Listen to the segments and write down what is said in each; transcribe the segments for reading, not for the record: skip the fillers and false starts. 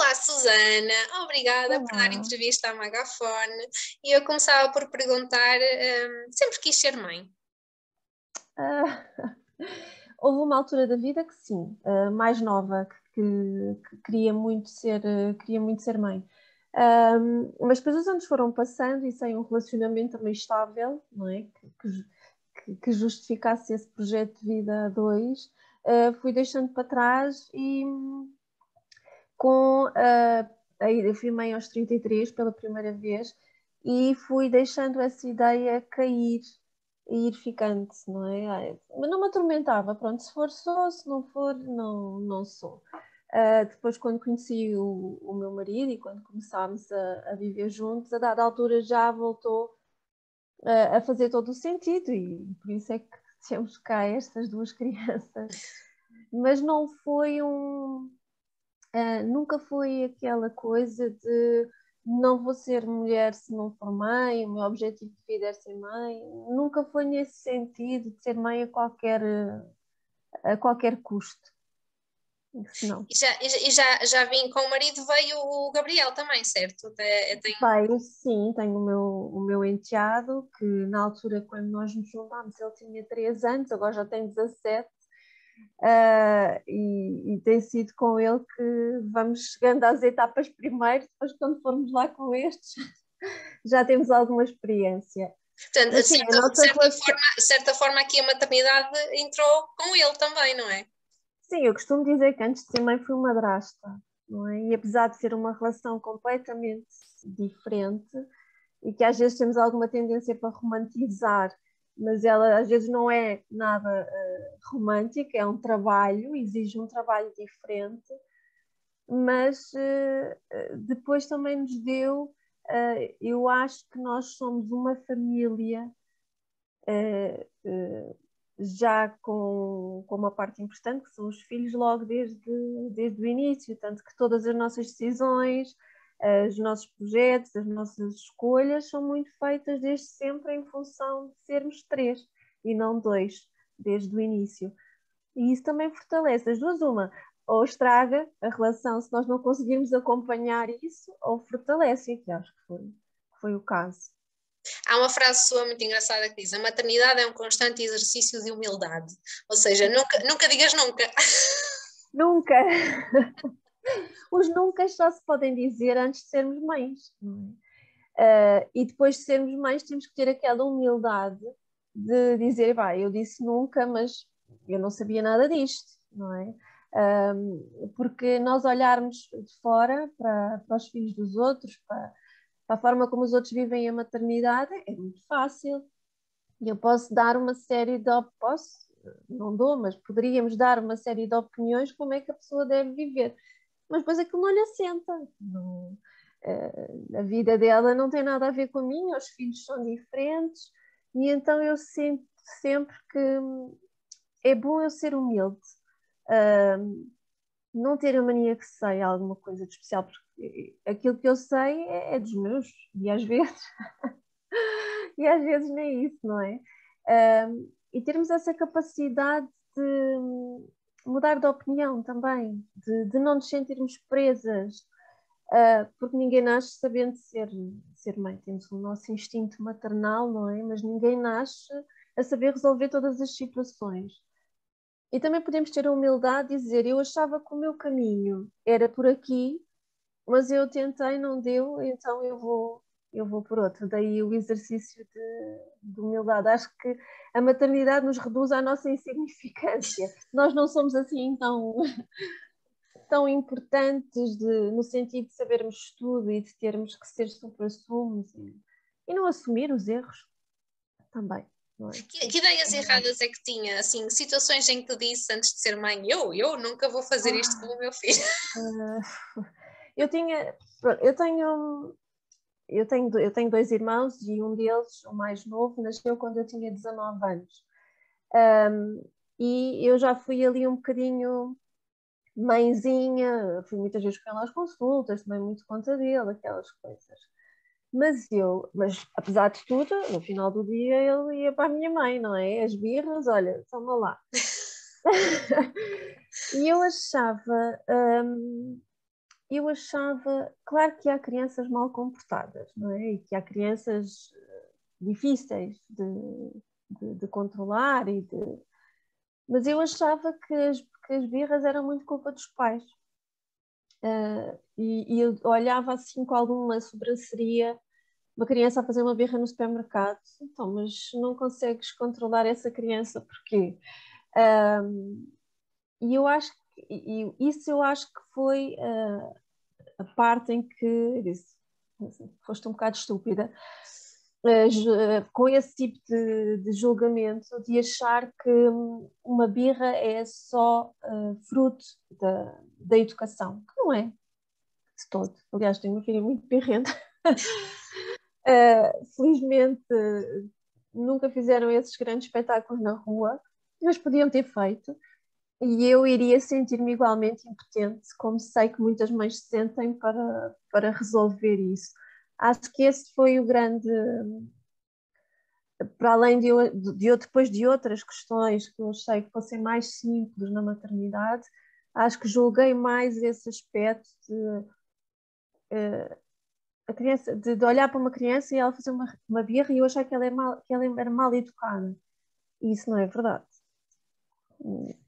Olá, Susana, obrigada por dar Olá. entrevista à Megafone. E eu começava por perguntar, sempre quis ser mãe? Ah, houve uma altura da vida que sim, mais nova, que queria muito ser mãe. Mas depois os anos foram passando e sem um relacionamento também estável, não é? Que justificasse esse projeto de vida a dois, fui deixando para trás e com aí eu fui mãe aos 33 pela primeira vez e fui deixando essa ideia cair e ir ficando, não é? Mas não me atormentava, pronto, se for sou, se não for, não sou. Depois, quando conheci o meu marido e quando começámos a viver juntos, a dada altura já voltou a fazer todo o sentido e por isso é que temos cá estas duas crianças. Mas não foi nunca foi aquela coisa de não vou ser mulher se não for mãe, o meu objetivo de vida é ser mãe. Nunca foi nesse sentido de ser mãe a qualquer custo. Isso não. E já vim com o marido, veio o Gabriel também, certo? Pai, eu sim, tenho o meu enteado, que na altura, quando nós nos juntámos, ele tinha 3 anos, agora já tem 17. E tem sido com ele que vamos chegando às etapas primeiro, depois quando formos lá com estes, já temos alguma experiência. Portanto, Mas sim, a nossa relação. de certa forma aqui a maternidade entrou com ele também, não é? Sim, eu costumo dizer que antes de ser mãe fui madrasta, não é? E apesar de ser uma relação completamente diferente e que às vezes temos alguma tendência para romantizar, mas ela às vezes não é nada romântica, é um trabalho, exige um trabalho diferente, mas depois também nos deu, eu acho que nós somos uma família já com uma parte importante, que são os filhos logo desde o início, tanto que todas as nossas decisões, os nossos projetos, as nossas escolhas são muito feitas desde sempre em função de sermos 3 e não 2, desde o início. E isso também fortalece as duas, uma, ou estraga a relação se nós não conseguirmos acompanhar isso, ou fortalece, que acho que foi o caso. Há uma frase sua muito engraçada que diz: a maternidade é um constante exercício de humildade. Ou seja, nunca digas nunca. Nunca! Os nunca só se podem dizer antes de sermos mães, não é? E depois de sermos mães temos que ter aquela humildade de dizer, vai, eu disse nunca, mas eu não sabia nada disto, não é? Porque nós olharmos de fora para os filhos dos outros, para a forma como os outros vivem a maternidade, é muito fácil. E eu posso dar uma série de posso, não dou, mas poderíamos dar uma série de opiniões como é que a pessoa deve viver. Mas depois aquilo não lhe assenta. Não, a vida dela não tem nada a ver com a minha, os filhos são diferentes, e então eu sinto sempre que é bom eu ser humilde, não ter a mania que sei alguma coisa de especial, porque aquilo que eu sei é dos meus, e às vezes, e às vezes nem isso, não é? E termos essa capacidade de mudar de opinião também, de não nos sentirmos presas, porque ninguém nasce sabendo ser mãe. Temos o nosso instinto maternal, não é? Mas ninguém nasce a saber resolver todas as situações. E também podemos ter a humildade de dizer: eu achava que o meu caminho era por aqui, mas eu tentei, não deu, então eu vou por outro. Daí o exercício de humildade. Acho que a maternidade nos reduz à nossa insignificância. Nós não somos assim tão importantes no sentido de sabermos tudo e de termos que ser supra-sumos e não assumir os erros também, não é? Que ideias erradas é que tinha? Assim, situações em que tu disse antes de ser mãe: eu nunca vou fazer isto com Ah, o meu filho. eu tinha, eu tenho 2 irmãos e um deles, o mais novo, nasceu quando eu tinha 19 anos. E eu já fui ali um bocadinho mãezinha, fui muitas vezes com ela às consultas, tomei muito conta dele, aquelas coisas. Mas apesar de tudo, no final do dia ele ia para a minha mãe, não é? As birras, olha, toma lá. E eu achava eu achava, claro que há crianças mal comportadas, não é? E que há crianças difíceis de controlar, mas eu achava que as birras eram muito culpa dos pais. E eu olhava assim com alguma sobranceria uma criança a fazer uma birra no supermercado. Então, mas não consegues controlar essa criança, porquê? E eu acho isso eu acho que foi a parte em que eu disse, foste um bocado estúpida, com esse tipo de julgamento, de achar que uma birra é só fruto da educação, que não é de todo. Aliás, tenho uma filha muito birrenta. Felizmente nunca fizeram esses grandes espetáculos na rua, mas podiam ter feito. E eu iria sentir-me igualmente impotente, como sei que muitas mães se sentem para resolver isso. Acho que esse foi o grande, para além depois de outras questões que eu achei que fossem mais simples na maternidade, acho que julguei mais esse aspecto a criança, de olhar para uma criança e ela fazer uma birra e eu achar que que ela era mal educada. E isso não é verdade.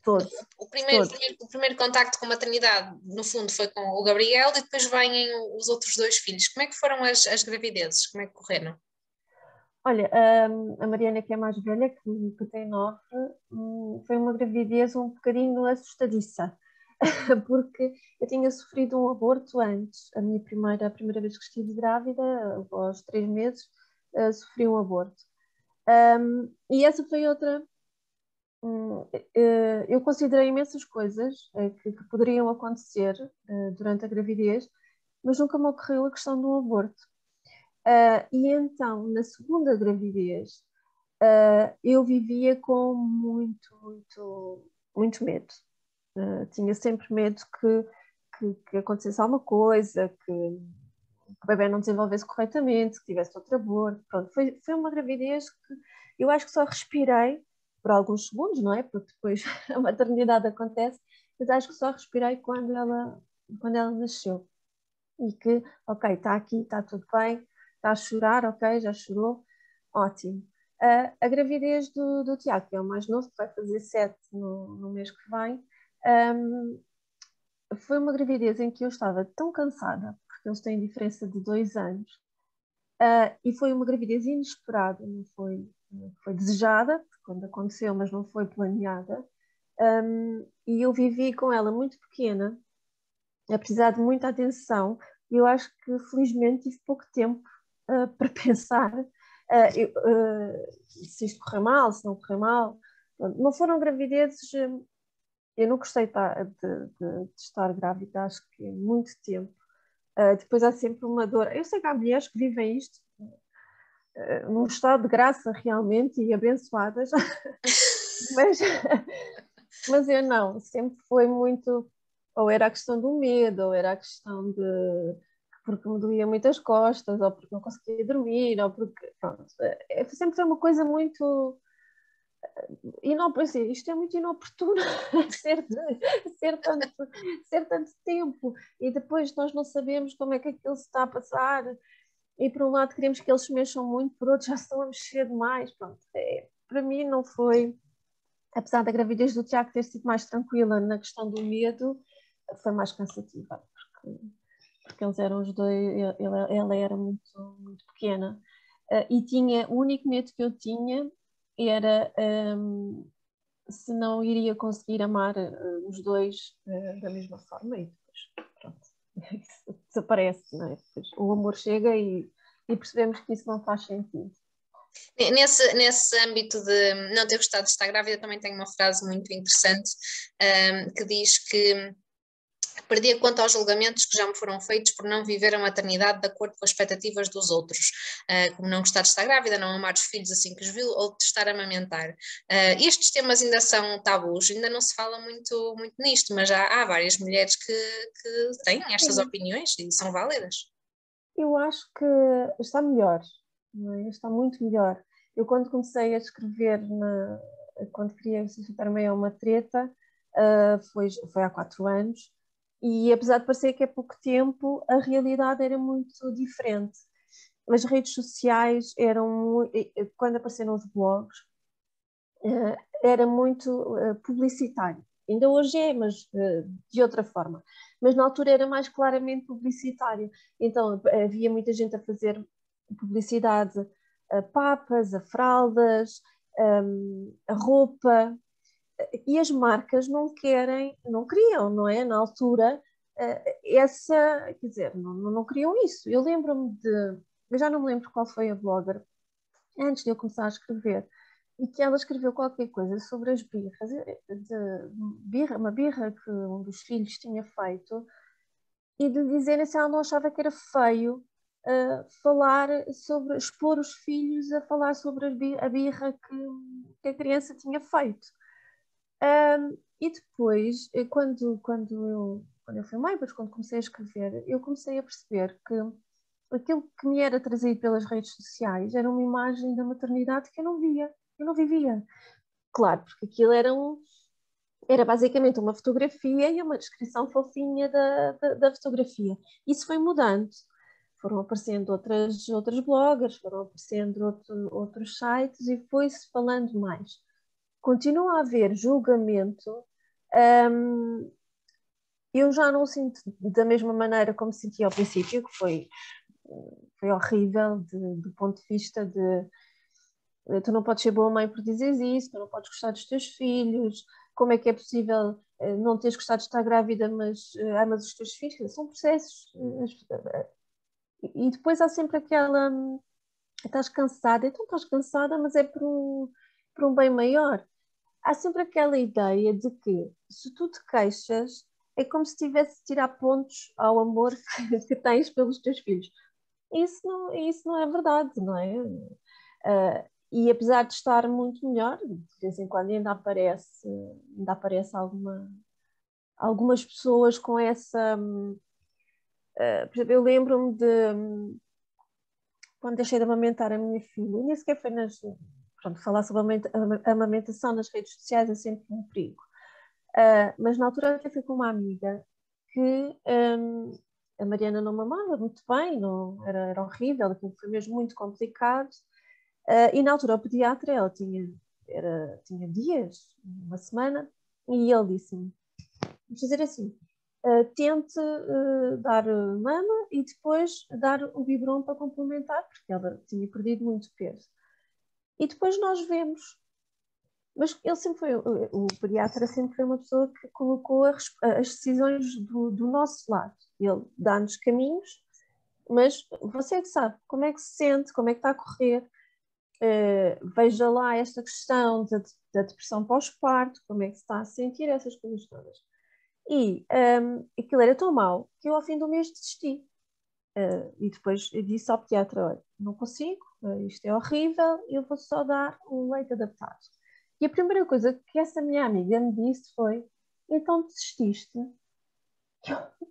Todos, O primeiro, todos. o primeiro contacto com a maternidade, no fundo, foi com o Gabriel e depois vêm os outros dois filhos. Como é que foram as gravidezes? Como é que correram? Olha, a Mariana, que é mais velha, que tem 9, foi uma gravidez um bocadinho assustadiça, porque eu tinha sofrido um aborto antes. A primeira vez que estive grávida, aos 3 meses, sofri um aborto. E essa foi outra. Eu considerei imensas coisas que poderiam acontecer durante a gravidez, mas nunca me ocorreu a questão do aborto. E então, na segunda gravidez, eu vivia com muito medo. Tinha sempre medo que acontecesse alguma coisa, que o bebê não desenvolvesse corretamente, que tivesse outro aborto. Pronto, foi uma gravidez que eu acho que só respirei por alguns segundos, não é? Porque depois a maternidade acontece, mas acho que só respirei quando ela nasceu. E que, ok, está aqui, está tudo bem, está a chorar, ok, já chorou, ótimo. A gravidez do Tiago, que é o mais novo, que vai fazer 7 no mês que vem, foi uma gravidez em que eu estava tão cansada, porque eles têm diferença de 2 anos, e foi uma gravidez inesperada, não foi desejada, quando aconteceu, mas não foi planeada. E eu vivi com ela muito pequena, a precisar de muita atenção, e eu acho que felizmente tive pouco tempo para pensar se isto correr mal, se não correr mal. Não foram gravidezes, eu não gostei de estar grávida, acho que é muito tempo. Depois há sempre uma dor. Eu sei que há mulheres que vivem isto num estado de graça realmente e abençoadas, mas, mas eu não, sempre foi muito, ou era a questão do medo, ou era a questão de porque me doía muitas costas, ou porque não conseguia dormir, ou porque, pronto, sempre foi uma coisa muito, e não pensei, isto é muito inoportuno ser tanto, ser tanto tempo, e depois nós não sabemos como é que aquilo se está a passar, e por um lado queremos que eles se mexam muito, por outro já estão a mexer demais, pronto, para mim não foi, apesar da gravidez do Tiago ter sido mais tranquila na questão do medo, foi mais cansativa, porque eles eram os dois, ela era muito pequena, e tinha, o único medo que eu tinha era se não iria conseguir amar os dois da mesma forma, e depois, pronto, isso desaparece, não é? Depois, o amor chega e percebemos que isso não faz sentido. Nesse âmbito de não ter gostado de estar grávida, também tenho uma frase muito interessante que diz que perdi a conta aos julgamentos que já me foram feitos por não viver a maternidade de acordo com as expectativas dos outros, como não gostar de estar grávida, não amar os filhos assim que os viu ou de estar a amamentar. Estes temas ainda são tabus, ainda não se fala muito nisto, mas há várias mulheres que têm estas Sim, opiniões e são válidas. eu acho que está melhor, não é? Está muito melhor. Eu quando comecei a escrever, quando queria substituir meio uma treta, foi há 4 anos, E apesar de parecer que é pouco tempo, a realidade era muito diferente. As redes sociais eram, quando apareceram os blogs, era muito publicitário. Ainda hoje é, mas de outra forma. Mas na altura era mais claramente publicitário. Então havia muita gente a fazer publicidade a papas, a fraldas, a roupa. E as marcas não querem, não queriam, não é? Na altura, quer dizer, não queriam isso. Eu já não me lembro qual foi a blogger, antes de eu começar a escrever, e que ela escreveu qualquer coisa sobre as birras, uma birra que um dos filhos tinha feito, e de dizerem se ela não achava que era feio falar sobre, expor os filhos a falar sobre a birra que a criança tinha feito. E depois, quando eu fui mãe, mas quando comecei a escrever, eu comecei a perceber que aquilo que me era trazido pelas redes sociais era uma imagem da maternidade que eu não via, eu não vivia. Claro, porque aquilo era basicamente uma fotografia e uma descrição fofinha da fotografia. Isso foi mudando. Foram aparecendo outras bloggers, foram aparecendo outros sites e foi-se falando mais. Continua a haver julgamento. hum, eu já não sinto da mesma maneira como senti ao princípio, que foi horrível do ponto de vista de tu não podes ser boa mãe por dizeres isso, tu não podes gostar dos teus filhos, como é que é possível não teres gostado de estar grávida, mas amas os teus filhos? São processos. E depois há sempre aquela. Estás cansada, então estás cansada, mas é por um bem maior. Há sempre aquela ideia de que se tu te queixas, é como se tivesse de tirar pontos ao amor que tens pelos teus filhos. Isso não é verdade, não é? E apesar de estar muito melhor, de vez em quando ainda aparece algumas pessoas com essa. Por exemplo, eu lembro-me de quando deixei de amamentar a minha filha, nem sequer foi nas. Pronto, falar sobre a amamentação nas redes sociais é sempre um perigo. Mas na altura até fui com uma amiga que a Mariana não mamava muito bem, não, era horrível, aquilo foi mesmo muito complicado. E na altura o pediatra, tinha dias, uma semana, e ele disse-me, vamos fazer assim, tente dar mama e depois dar o biberon para complementar, porque ela tinha perdido muito peso. E depois nós vemos. Mas ele sempre foi, o pediatra sempre foi uma pessoa que colocou as decisões do nosso lado. Ele dá-nos caminhos, mas você é que sabe como é que se sente, como é que está a correr. Veja lá esta questão da depressão pós-parto, como é que se está a sentir, essas coisas todas. E aquilo era tão mau que eu ao fim do mês desisti. E depois eu disse ao pediatra, olha, não consigo, isto é horrível, eu vou só dar um leite adaptado. E a primeira coisa que essa minha amiga me disse foi, então desististe?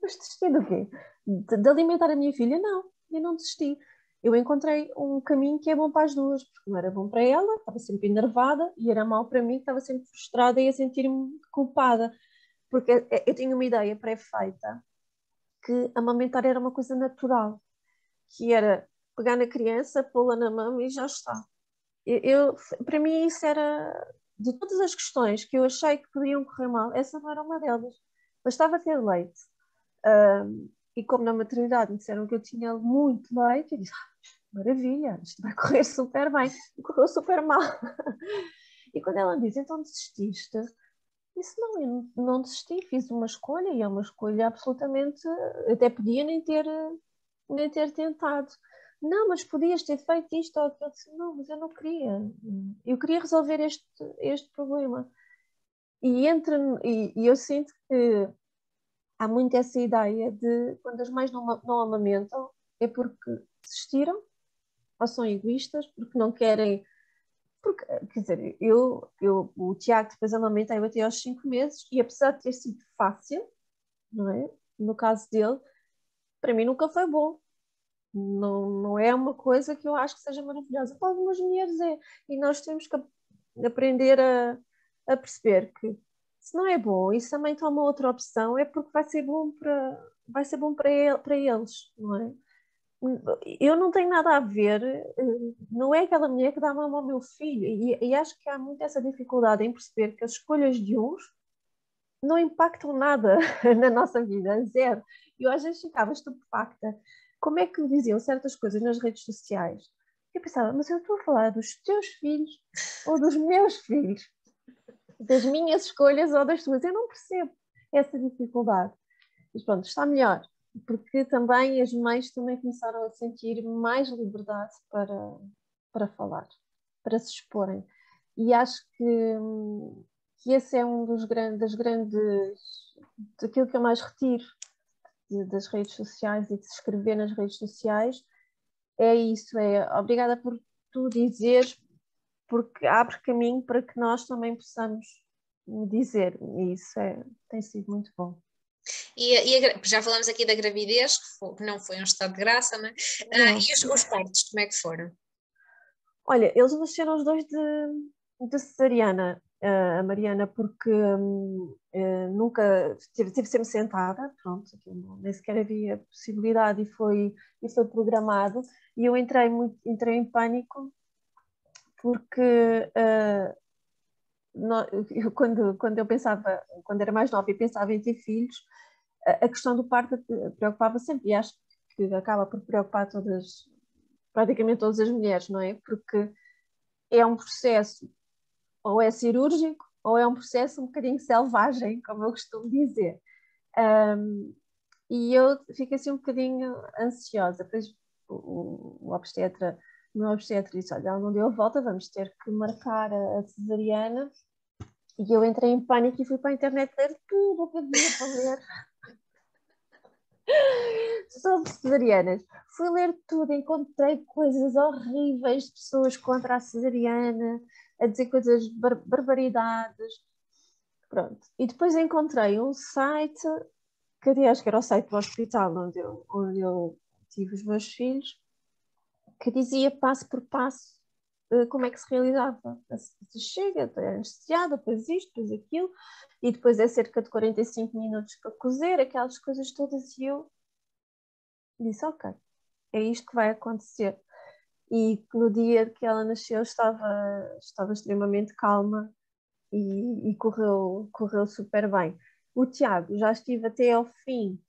Mas desisti do quê? De alimentar a minha filha? Não, eu não desisti. Eu encontrei um caminho que é bom para as duas, porque não era bom para ela, estava sempre enervada, e era mau para mim, que estava sempre frustrada e a sentir-me culpada, porque eu tinha uma ideia pré-feita que amamentar era uma coisa natural, que era pegar na criança, pô-la na mama e já está. Para mim isso era, de todas as questões que eu achei que poderiam correr mal, essa não era uma delas. Bastava ter leite. E como na maternidade me disseram que eu tinha muito leite, eu disse, maravilha, isto vai correr super bem. E correu super mal. E quando ela me diz, então desististe? Disse, não, eu não desisti, fiz uma escolha e é uma escolha absolutamente, até podia nem ter tentado. Não, mas podias ter feito isto ou aquilo. Disse, não, mas eu não queria. Eu queria resolver este problema. E eu sinto que há muito essa ideia de quando as mães não amamentam é porque desistiram ou são egoístas, porque não querem. Porque, quer dizer, o Tiago depois amamentei até aos 5 meses e apesar de ter sido fácil, não é? No caso dele, para mim nunca foi bom. Não é uma coisa que eu acho que seja maravilhosa. Para algumas mulheres é. E nós temos que aprender a perceber que Se não é bom e se também toma outra opção, é porque vai ser bom para eles, não é? Eu não tenho nada a ver, não é aquela mulher que dá mama ao meu filho, e acho que há muito essa dificuldade em perceber que as escolhas de uns não impactam nada na nossa vida, zero. Eu às vezes ficava estupefacta. Como é que me diziam certas coisas nas redes sociais? Eu pensava, mas eu estou a falar dos teus filhos ou dos meus filhos? Das minhas escolhas ou das tuas? Eu não percebo essa dificuldade. Mas pronto, está melhor, porque também as mães também começaram a sentir mais liberdade para falar, para se exporem. E acho que esse é um das grandes, daquilo que eu mais retiro das redes sociais e de se escrever nas redes sociais, é isso, é obrigada por tu dizeres, porque abre caminho para que nós também possamos dizer, e isso tem sido muito bom. Já falamos aqui da gravidez, que não foi um estado de graça, né? E os partos, como é que foram? Olha, eles nasceram os dois de cesariana, a Mariana, porque nunca tive sempre sentada, pronto, nem sequer havia possibilidade e foi programado. E eu entrei em pânico porque quando eu pensava, quando era mais nova e pensava em ter filhos, a questão do parto preocupava sempre, e acho que acaba por preocupar praticamente todas as mulheres, não é? Porque é um processo, ou é cirúrgico, ou é um processo um bocadinho selvagem, como eu costumo dizer. E eu fico assim um bocadinho ansiosa. Depois o meu obstetra disse, olha, ela não deu a volta, vamos ter que marcar a cesariana. E eu entrei em pânico e fui para a internet ler tudo o que havia para ler sobre cesarianas. Fui ler tudo, encontrei coisas horríveis de pessoas contra a cesariana, a dizer coisas, barbaridades. Pronto. E depois encontrei um site, que aliás que era o site do hospital onde eu tive os meus filhos, que dizia passo por passo como é que se realizava. Se chega, é anestesiada, depois isto, depois aquilo, e depois é cerca de 45 minutos para cozer, aquelas coisas todas, e eu disse, ok, é isto que vai acontecer. E no dia que ela nasceu estava extremamente calma e correu super bem. O Tiago já estive até ao fim,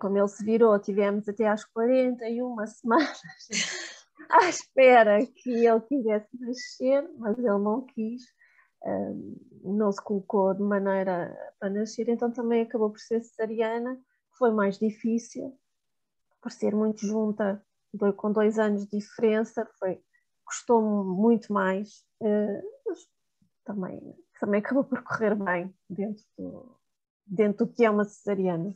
como ele se virou, tivemos até às 41 semanas à espera que ele quisesse nascer, mas ele não quis, não se colocou de maneira para nascer, então também acabou por ser cesariana, foi mais difícil, por ser muito junta, com 2 anos de diferença, custou-me muito mais, mas também acabou por correr bem dentro do que é uma cesariana.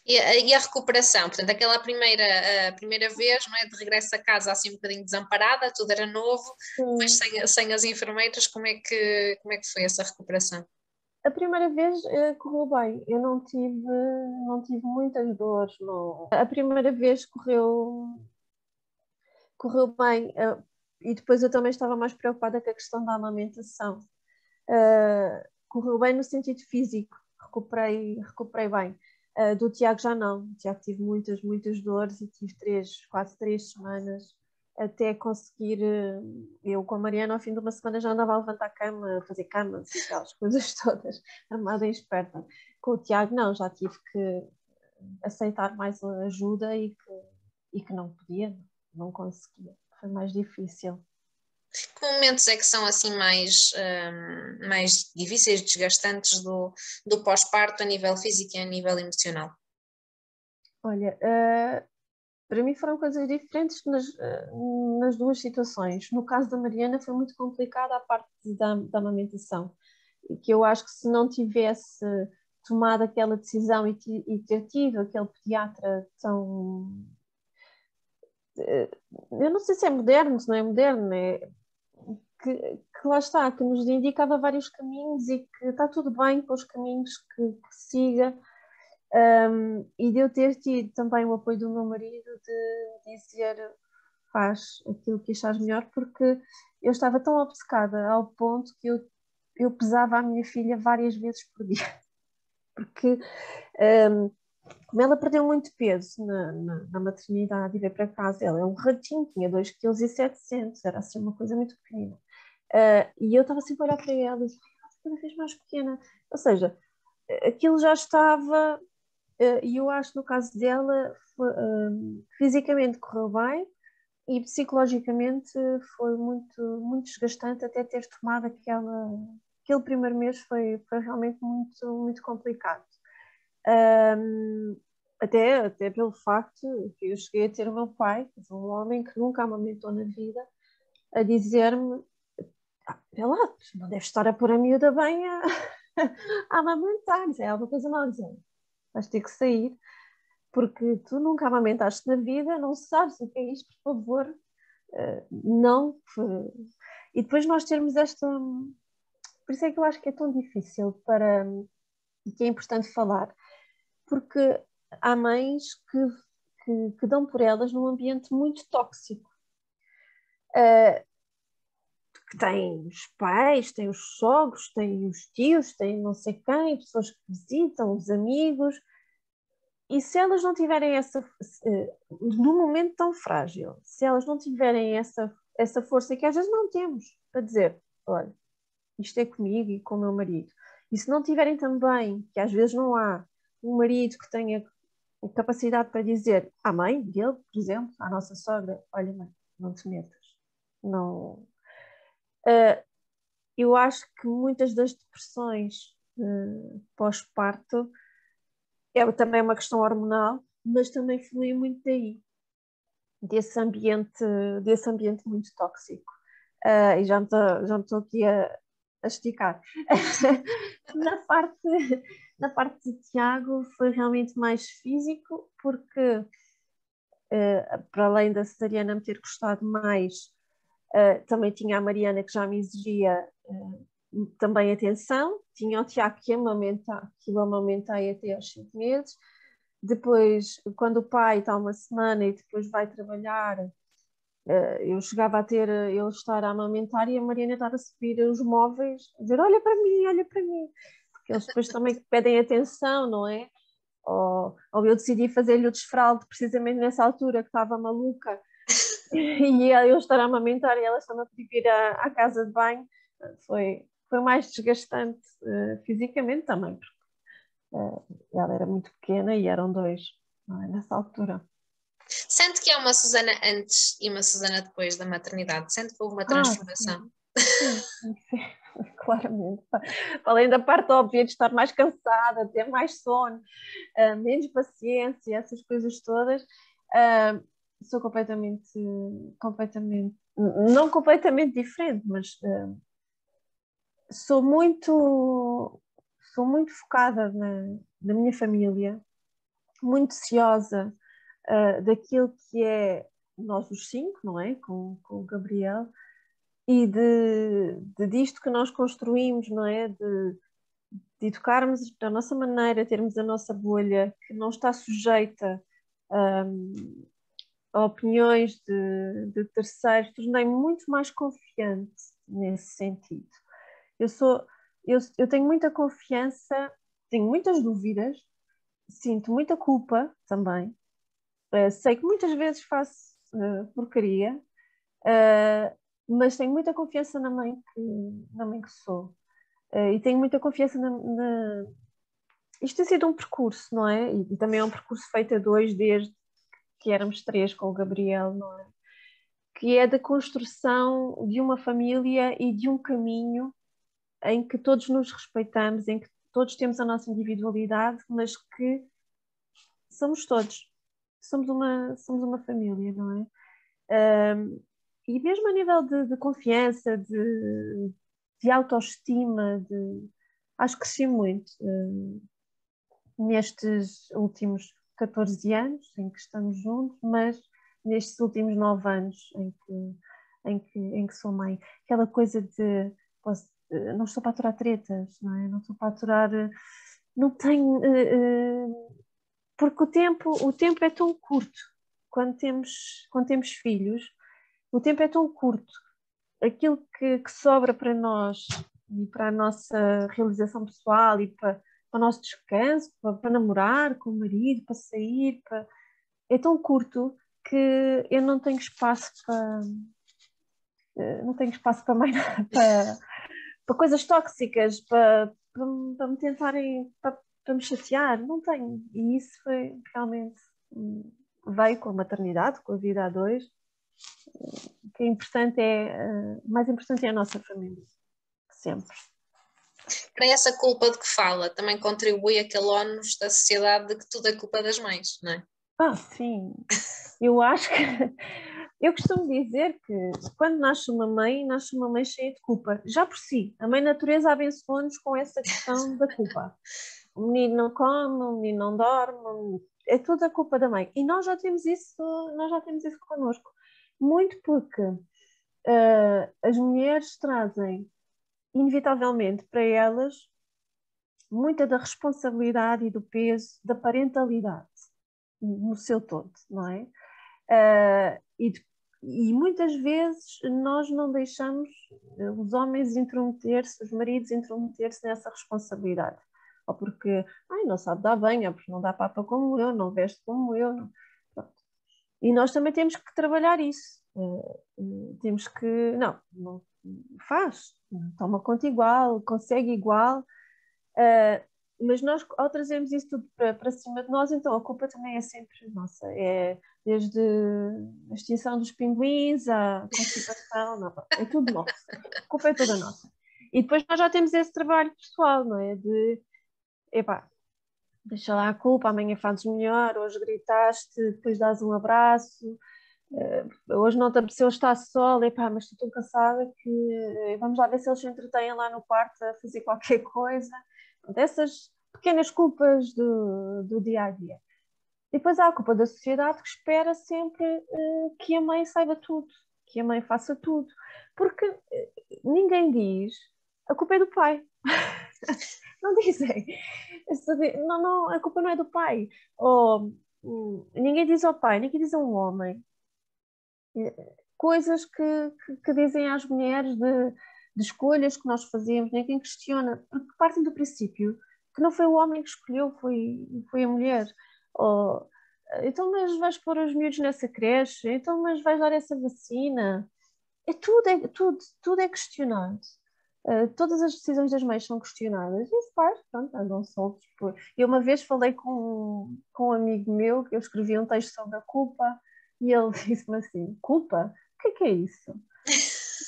E a recuperação, portanto, a primeira vez, não é, de regresso a casa assim um bocadinho desamparada, tudo era novo, mas sem as enfermeiras, como é que foi essa recuperação? A primeira vez correu bem, eu não tive muitas dores. Não. A primeira vez correu bem, e depois eu também estava mais preocupada com a questão da amamentação. Correu bem no sentido físico, recuperei bem. Do Tiago já não, o Tiago tive muitas dores e tive quase 3 semanas até conseguir. Eu com a Mariana, ao fim de uma semana, já andava a levantar a cama, a fazer camas e aquelas coisas todas, armada e esperta. Com o Tiago, não, já tive que aceitar mais ajuda e que não podia, não conseguia. Foi mais difícil. Que momentos é que são assim mais difíceis, desgastantes do pós-parto a nível físico e a nível emocional? Olha, para mim foram coisas diferentes nas duas situações. No caso da Mariana foi muito complicada a parte da amamentação, que eu acho que se não tivesse tomado aquela decisão e ter tido aquele pediatra tão... Eu não sei se é moderno, se não é moderno, que lá está, que nos indicava vários caminhos e que está tudo bem com os caminhos que siga. E de eu ter tido também o apoio do meu marido de dizer faz aquilo que achares melhor, porque eu estava tão obcecada ao ponto que eu eu pesava a minha filha várias vezes por dia, porque como ela perdeu muito peso na maternidade e veio para casa, ela é um ratinho, tinha 2,7 kg, era assim uma coisa muito pequenina. E eu estava sempre a olhar para ela e disse, cada vez mais pequena. Ou seja, aquilo já estava, e eu acho que no caso dela, fisicamente correu bem e psicologicamente foi muito, muito desgastante até ter tomado aquele primeiro mês foi realmente muito, muito complicado. Até pelo facto que eu cheguei a ter o meu pai, um homem que nunca amamentou na vida, a dizer-me: vê lá, tu não deves estar a pôr a miúda bem a amamentar, é alguma coisa mal dizendo. Vais ter que sair, porque tu nunca amamentaste na vida, não sabes o que é isto, por favor, não. E depois nós termos esta. Por isso é que eu acho que é tão difícil e que é importante falar, porque há mães que dão por elas num ambiente muito tóxico. Que têm os pais, têm os sogros, têm os tios, têm não sei quem, pessoas que visitam, os amigos. E se elas não tiverem num momento tão frágil, se elas não tiverem essa força que às vezes não temos, para dizer, olha, isto é comigo e com o meu marido. E se não tiverem também, que às vezes não há, um marido que tenha capacidade para dizer à mãe dele, por exemplo, à nossa sogra, olha mãe, não te metas. Não. Eu acho que muitas das depressões pós-parto também uma questão hormonal, mas também flui muito daí, desse ambiente muito tóxico. E já me estou aqui a esticar. Na parte de Tiago foi realmente mais físico, porque para além da cesariana me ter custado mais, também tinha a Mariana que já me exigia também atenção, tinha o Tiago que eu amamentei até aos 5 meses. Depois, quando o pai está uma semana e depois vai trabalhar, eu chegava a ter ele estar a amamentar e a Mariana estar a subir os móveis, a dizer olha para mim, olha para mim, porque eles depois também pedem atenção, não é? Ou eu decidi fazer-lhe o desfralde precisamente nessa altura que estava maluca e eu estar a amamentar e ela estava a pedir ir à casa de banho, foi mais desgastante fisicamente também, porque ela era muito pequena e eram dois, não é? Nessa altura. Sente que há uma Susana antes e uma Susana depois da maternidade? Sente que houve uma transformação? Sim, claramente. Além da parte óbvia de estar mais cansada, ter mais sono, menos paciência, essas coisas todas, sou completamente, não completamente diferente, mas sou muito focada na minha família, muito desejosa daquilo que é nós os 5, não é? Com o Gabriel, e disto que nós construímos, não é? De educarmos da nossa maneira, termos a nossa bolha que não está sujeita a opiniões de terceiros, tornei-me muito mais confiante nesse sentido. Eu tenho muita confiança, tenho muitas dúvidas, sinto muita culpa também. Sei que muitas vezes faço porcaria, mas tenho muita confiança na mãe que sou. E tenho muita confiança Isto tem sido um percurso, não é? E também é um percurso feito a dois, desde que éramos 3 com o Gabriel, não é? Que é da construção de uma família e de um caminho em que todos nos respeitamos, em que todos temos a nossa individualidade, mas que somos todos. Somos uma família, não é? E mesmo a nível de confiança, de autoestima, acho que cresci muito nestes últimos 14 anos em que estamos juntos, mas nestes últimos 9 anos em que sou mãe. Aquela coisa de não estou para aturar tretas, não é? Não estou para aturar. Não tenho. Porque o tempo é tão curto quando temos filhos, o tempo é tão curto. Aquilo que sobra para nós e para a nossa realização pessoal e para o nosso descanso, para namorar com o marido, para sair, é tão curto que eu não tenho espaço para mais nada, para coisas tóxicas, para me tentarem, para me chatear, não tenho. E isso foi realmente, veio com a maternidade, com a vida a dois. O que é importante mais importante é a nossa família, sempre. Para essa culpa de que fala, também contribui aquele ónus da sociedade de que tudo é culpa das mães, não é? Sim. Eu acho que eu costumo dizer que quando nasce uma mãe cheia de culpa. Já por si, a mãe natureza abençoou-nos com essa questão da culpa. O menino não come, o menino não dorme, é tudo a culpa da mãe. E nós já temos isso connosco. Muito porque as mulheres trazem, inevitavelmente, para elas muita da responsabilidade e do peso da parentalidade no seu todo, não é? E muitas vezes nós não deixamos os homens intrometer-se, os maridos intrometer-se nessa responsabilidade. Ou porque não sabe dar banho, ou porque não dá papa como eu, não veste como eu. Não. E nós também temos que trabalhar isso. Temos que. Não faz, toma conta igual, consegue igual. Mas nós, ao trazermos isso tudo para cima de nós, então a culpa também é sempre nossa. É desde a extinção dos pinguins, à constipação, não, é tudo nosso. A culpa é toda nossa. E depois nós já temos esse trabalho pessoal, não é? De, epá, deixa lá a culpa, amanhã fazes melhor, hoje gritaste, depois dás um abraço, hoje não te apeteceu estar sol, epá, mas estou tão cansada que vamos lá ver se eles se entretêm lá no quarto a fazer qualquer coisa. Essas pequenas culpas do dia a dia. E depois há a culpa da sociedade que espera sempre que a mãe saiba tudo, que a mãe faça tudo. Porque ninguém diz a culpa é do pai. Não dizem. Não, não, a culpa não é do pai. Ou ninguém diz ao pai, ninguém diz a um homem coisas que dizem às mulheres de escolhas que nós fazemos, ninguém questiona, porque partem do princípio que não foi o homem que escolheu, foi a mulher. Ou, então, mas vais pôr os miúdos nessa creche? Então, mas vais dar essa vacina? Tudo é questionado. Todas as decisões das mães são questionadas e os pais, pronto, andam soltos. Eu uma vez falei com um amigo meu, que eu escrevi um texto sobre a culpa, e ele disse-me assim: culpa? O que é isso?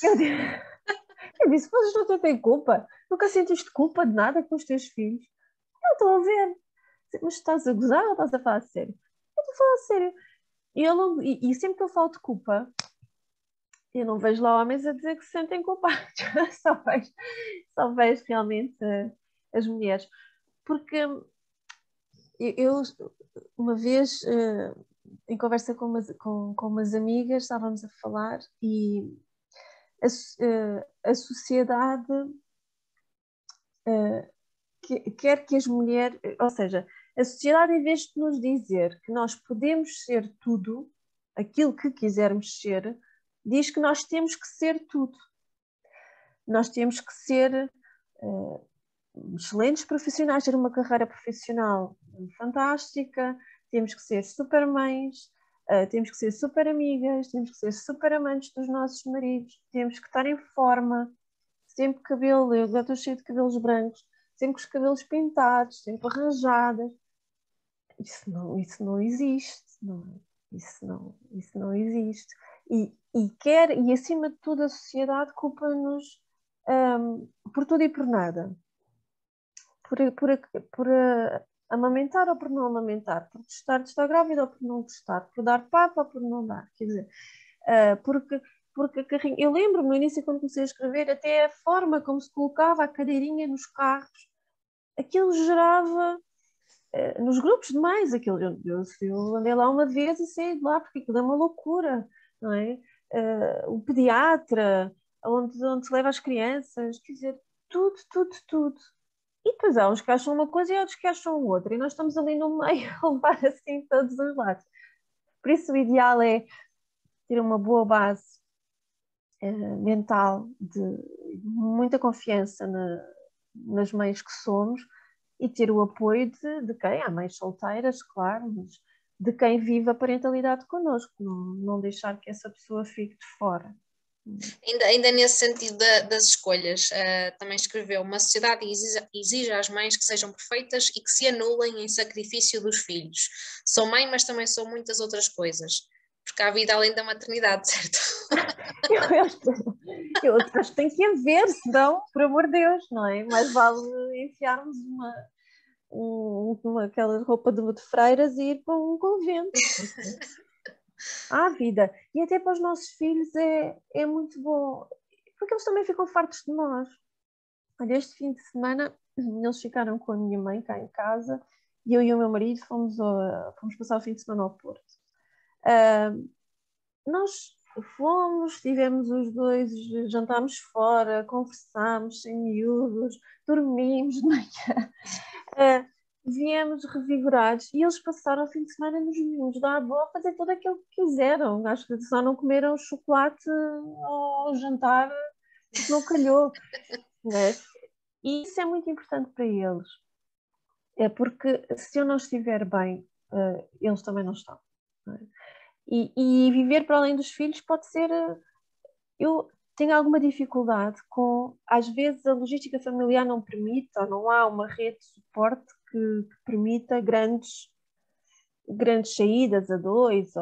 Eu disse, eu disse: vocês não têm culpa? Nunca sentiste culpa de nada com os teus filhos? Eu estou a ver. Mas estás a gozar ou estás a falar a sério? Eu estou a falar a sério. E sempre que eu falo de culpa, eu não vejo lá homens a dizer que se sentem culpados. Só vejo realmente as mulheres. Porque eu uma vez, em conversa com umas amigas, estávamos a falar e a sociedade quer que as mulheres, ou seja, a sociedade, em vez de nos dizer que nós podemos ser tudo, aquilo que quisermos ser, diz que nós temos que ser tudo. Nós temos que ser excelentes profissionais, ter uma carreira profissional fantástica, temos que ser super mães, temos que ser super amigas, temos que ser super amantes dos nossos maridos, temos que estar em forma, sempre cabelo, eu já estou cheia de cabelos brancos, sempre com os cabelos pintados, sempre arranjadas. Isso não existe, isso não existe. E acima de tudo a sociedade culpa-nos por tudo e por nada. Por amamentar ou por não amamentar, por estar grávida ou por não estar, por dar papa ou por não dar, quer dizer, porque a carrinha, eu lembro-me no início quando comecei a escrever, até a forma como se colocava a cadeirinha nos carros, aquilo gerava nos grupos de mães, aquilo, eu andei lá uma vez e saí de lá porque aquilo é uma loucura, não é? O pediatra, onde se leva as crianças, quer dizer, tudo. E depois há uns que acham uma coisa e outros que acham outra. E nós estamos ali no meio a levar assim todos os lados. Por isso o ideal é ter uma boa base mental, de muita confiança nas mães que somos e ter o apoio de quem? Há mães solteiras, claro, mas de quem vive a parentalidade connosco, não deixar que essa pessoa fique de fora. Ainda nesse sentido das escolhas, também escreveu: uma sociedade exige às mães que sejam perfeitas e que se anulem em sacrifício dos filhos. Sou mãe, mas também sou muitas outras coisas, porque há vida além da maternidade, certo? Eu acho que tem que haver, senão, por amor de Deus, não é? Mais vale enfiarmos aquela roupa de freiras e ir para um convento, porque há vida. E até para os nossos filhos é muito bom, porque eles também ficam fartos de nós. Olha, este fim de semana eles ficaram com a minha mãe cá em casa e eu e o meu marido fomos passar o fim de semana ao Porto. Nós fomos, estivemos os dois, jantámos fora, conversámos sem miúdos, dormimos de manhã, viemos revigorados e eles passaram o fim de semana nos miúdos da avó a fazer tudo aquilo que quiseram. Acho que só não comeram chocolate ao jantar porque não calhou, né? E isso é muito importante para eles. É porque se eu não estiver bem, eles também não estão. Não é? E viver para além dos filhos pode ser. Eu tenho alguma dificuldade com. Às vezes a logística familiar não permite, ou não há uma rede de suporte que permita grandes saídas a dois.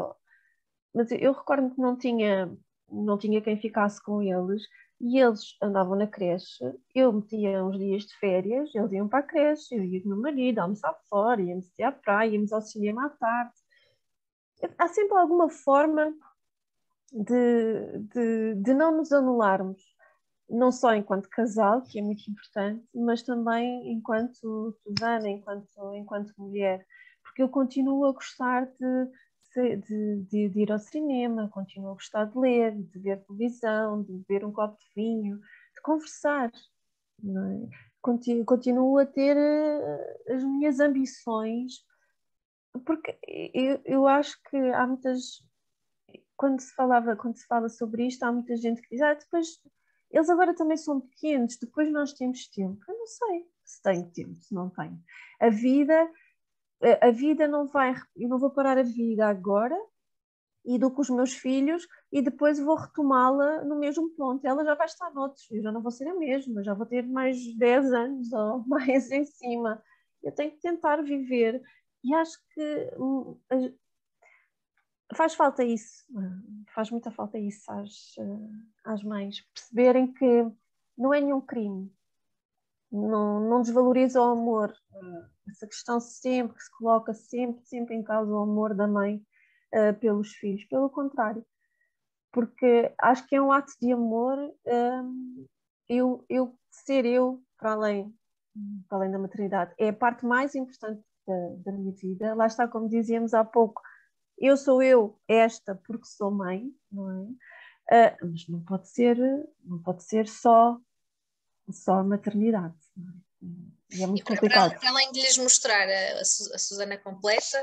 Mas eu recordo que não tinha quem ficasse com eles. E eles andavam na creche, eu metia uns dias de férias, eles iam para a creche, eu ia com o meu marido almoçar fora, íamos até à praia, íamos ao cinema à tarde. Há sempre alguma forma de não nos anularmos, não só enquanto casal, que é muito importante, mas também enquanto Susana, enquanto mulher, porque eu continuo a gostar de ir ao cinema, continuo a gostar de ler, de ver televisão, de beber um copo de vinho, de conversar, não é? Continuo a ter as minhas ambições, porque eu acho que há muitas quando se fala sobre isto, há muita gente que diz, depois eles agora também são pequenos, depois nós temos tempo. Eu não sei se tenho tempo, se não tenho. A vida, a vida não vai, eu não vou parar a vida agora e dou com os meus filhos e depois vou retomá-la no mesmo ponto. Ela já vai estar noutros, eu já não vou ser a mesma, já vou ter mais 10 anos ou mais em cima. Eu tenho que tentar viver e acho que faz falta isso, faz muita falta isso às mães, perceberem que não é nenhum crime, não desvaloriza o amor. Essa questão sempre que se coloca, sempre em causa o amor da mãe pelos filhos, pelo contrário, porque acho que é um ato de amor, ser eu para além da maternidade, é a parte mais importante da minha vida. Lá está, como dizíamos há pouco, eu sou eu esta porque sou mãe, não é? Mas não pode ser só a maternidade, não é? E é E muito para complicado. além de lhes mostrar a Susana completa,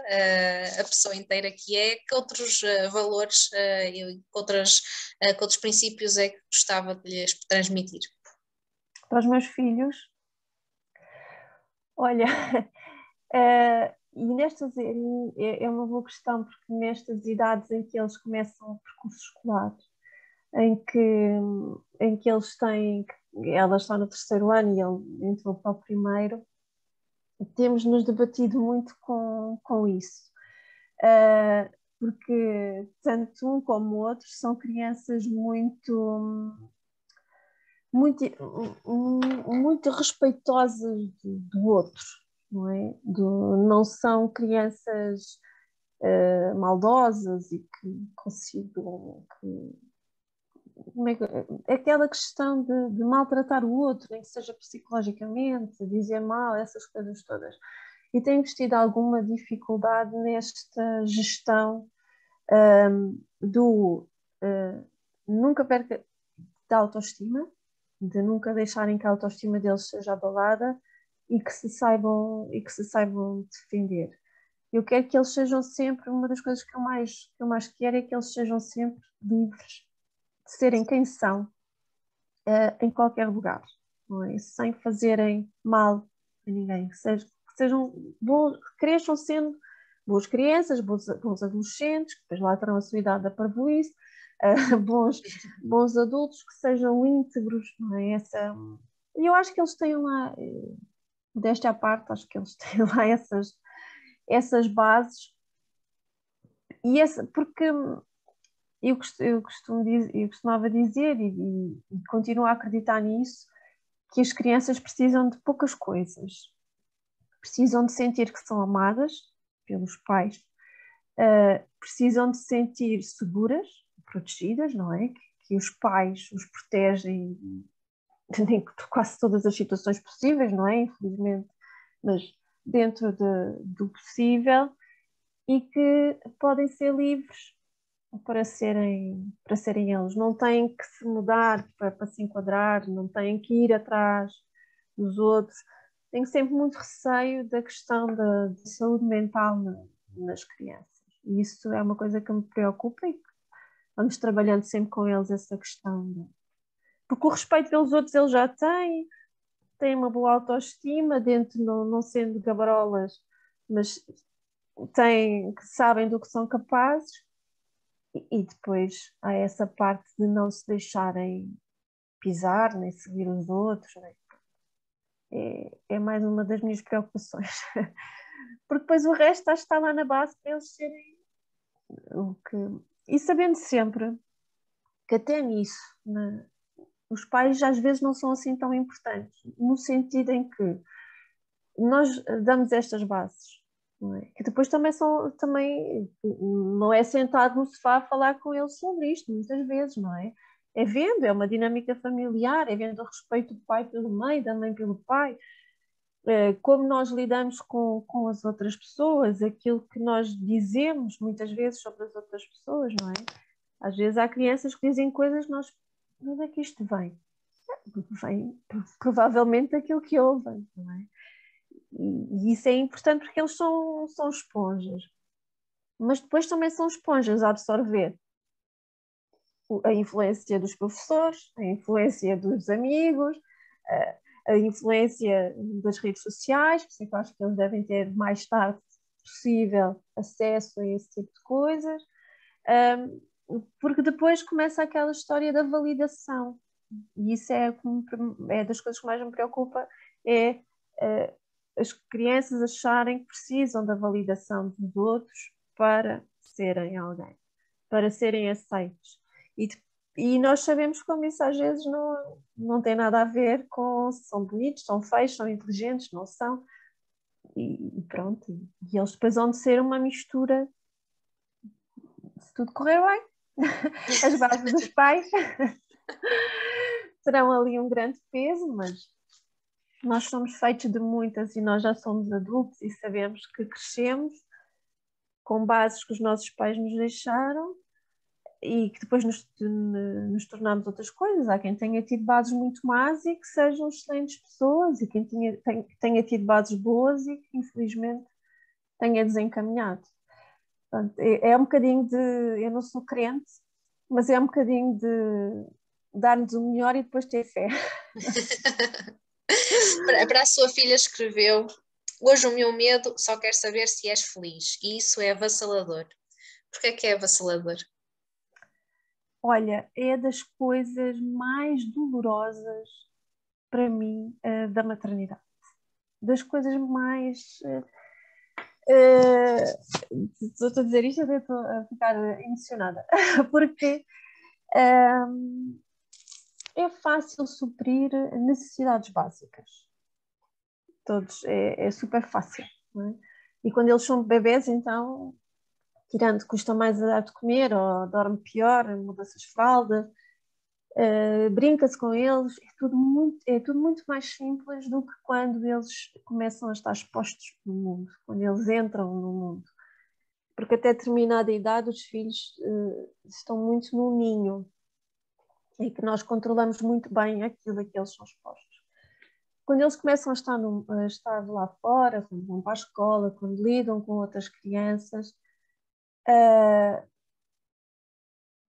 a pessoa inteira que é, que outros valores e que outros princípios é que gostava de lhes transmitir? Para os meus filhos, olha, e é uma boa questão, porque nestas idades em que eles começam o percurso escolar, em que, em que ela está no terceiro ano e ele entrou para o primeiro, temos nos debatido muito com isso. Porque tanto um como o outro são crianças muito, muito respeitosas do outro, não é? Não são crianças maldosas e que consigam aquela questão de maltratar o outro, nem que seja psicologicamente, dizer mal, essas coisas todas. E tenho tido alguma dificuldade nesta gestão do nunca perca da autoestima, de nunca deixarem que a autoestima deles seja abalada e que se saibam defender. Eu quero que eles sejam sempre, uma das coisas que eu mais quero é que eles sejam sempre livres serem quem são em qualquer lugar, não é? Sem fazerem mal a ninguém, que sejam bons, que cresçam sendo boas crianças, bons adolescentes, que depois lá terão a sua idade da parvoíce, bons adultos, que sejam íntegros, não é? E eu acho que eles têm lá, desta parte, acho que eles têm lá essas bases, porque eu costumava dizer e continuo a acreditar nisso, que as crianças precisam de poucas coisas. Precisam de sentir que são amadas pelos pais, precisam de sentir seguras, protegidas, não é? Que os pais os protegem em quase todas as situações possíveis, não é? Infelizmente, mas dentro do possível, e que podem ser livres para serem eles. Não têm que se mudar para se enquadrar, não têm que ir atrás dos outros. Tenho sempre muito receio da questão da saúde mental nas crianças. E isso é uma coisa que me preocupa e vamos trabalhando sempre com eles essa questão. Porque o respeito pelos outros eles já têm uma boa autoestima, dentro não sendo gabarolas, mas que sabem do que são capazes. E depois há essa parte de não se deixarem pisar, nem seguir os outros. É mais uma das minhas preocupações. Porque depois o resto está lá na base para eles serem o que. E sabendo sempre que até nisso, os pais às vezes não são assim tão importantes, no sentido em que nós damos estas bases, não é? Que depois também não é sentado no sofá a falar com eles sobre isto, muitas vezes, não é? É vendo, é uma dinâmica familiar, é vendo o respeito do pai pela mãe, da mãe pelo pai, como nós lidamos com as outras pessoas, aquilo que nós dizemos muitas vezes sobre as outras pessoas, não é? Às vezes há crianças que dizem coisas que nós, de onde é que isto vem? Vem provavelmente daquilo que ouvem, não é? E isso é importante porque eles são esponjas. Mas depois também são esponjas a absorver a influência dos professores, a influência dos amigos, a influência das redes sociais, por isso é que eu acho que eles devem ter mais tarde possível acesso a esse tipo de coisas, porque depois começa aquela história da validação, e isso é das coisas que mais me preocupa, é as crianças acharem que precisam da validação dos outros para serem alguém, para serem aceitos. E nós sabemos como isso às vezes não tem nada a ver com se são bonitos, são feios, são inteligentes, não são. E pronto. E eles depois vão de ser uma mistura, se tudo correr bem, as bases dos pais terão ali um grande peso, mas nós somos feitos de muitas e nós já somos adultos e sabemos que crescemos com bases que os nossos pais nos deixaram e que depois nos tornamos outras coisas. Há quem tenha tido bases muito más e que sejam excelentes pessoas, e quem tenha tido bases boas e que infelizmente tenha desencaminhado. Portanto, é um bocadinho de. Eu não sou crente, mas é um bocadinho de dar-nos o melhor e depois ter fé. Para a sua filha escreveu: hoje o meu medo só quer saber se és feliz, e isso é avassalador. Porquê que é avassalador? Olha, é das coisas mais dolorosas para mim da maternidade. Das coisas mais. Estou a dizer isto, até estou a ficar emocionada, porque é fácil suprir necessidades básicas. Todos, é super fácil, não é? E quando eles são bebés, então, tirando, custa mais a dar de comer, ou dorme pior, muda-se as fraldas, brinca-se com eles, é tudo muito mais simples do que quando eles começam a estar expostos no mundo, quando eles entram no mundo. Porque até determinada idade os filhos estão muito no ninho, e que nós controlamos muito bem aquilo a que eles são expostos. Quando eles começam a estar lá fora, quando vão para a escola, quando lidam com outras crianças,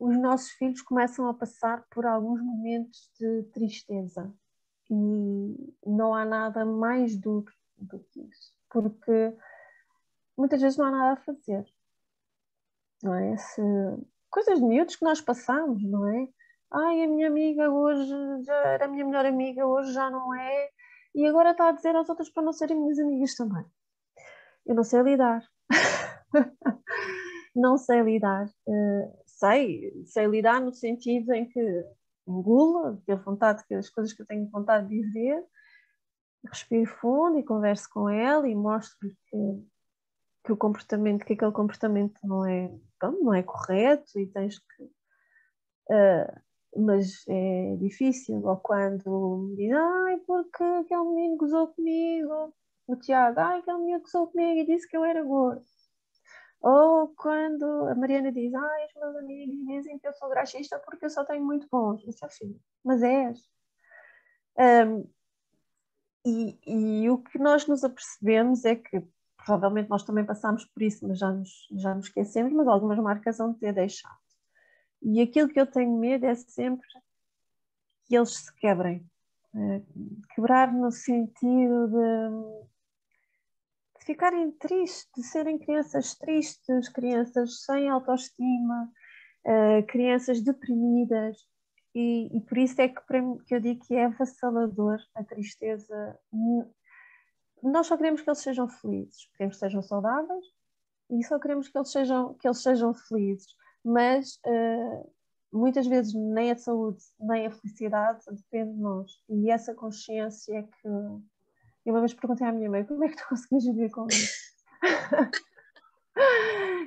os nossos filhos começam a passar por alguns momentos de tristeza. E não há nada mais duro do que isso, porque muitas vezes não há nada a fazer, não é? Coisas de miúdos que nós passamos, não é? Ai, a minha amiga hoje já era a minha melhor amiga, hoje já não é, e agora está a dizer às outras para não serem minhas amigas também. Eu não sei lidar. Não sei lidar. Sei lidar no sentido em que engulo, ter vontade, que as coisas que eu tenho vontade de dizer, respiro fundo e converso com ela e mostro-lhe que o comportamento, que aquele comportamento não é correto e tens que. Mas é difícil, ou quando me diz, ai, porque aquele menino gozou comigo, o Tiago, ai, aquele menino gozou comigo e disse que eu era gordo. Ou quando a Mariana diz, ai, os meus amigos dizem que eu sou graxista porque eu só tenho muito bons. Eu disse, filho, mas és. E o que nós nos apercebemos é que, provavelmente nós também passámos por isso, mas já nos esquecemos, mas algumas marcas vão ter deixado. E aquilo que eu tenho medo é sempre que eles se quebrem. Quebrar no sentido de ficarem tristes, de serem crianças tristes, crianças sem autoestima, crianças deprimidas. E por isso é que eu digo que é avassalador a tristeza. Nós só queremos que eles sejam felizes, queremos que sejam saudáveis e só queremos que eles sejam felizes. Mas muitas vezes nem a saúde nem a felicidade depende de nós. E essa consciência é que. Eu uma vez perguntei à minha mãe como é que tu consegues viver com isso?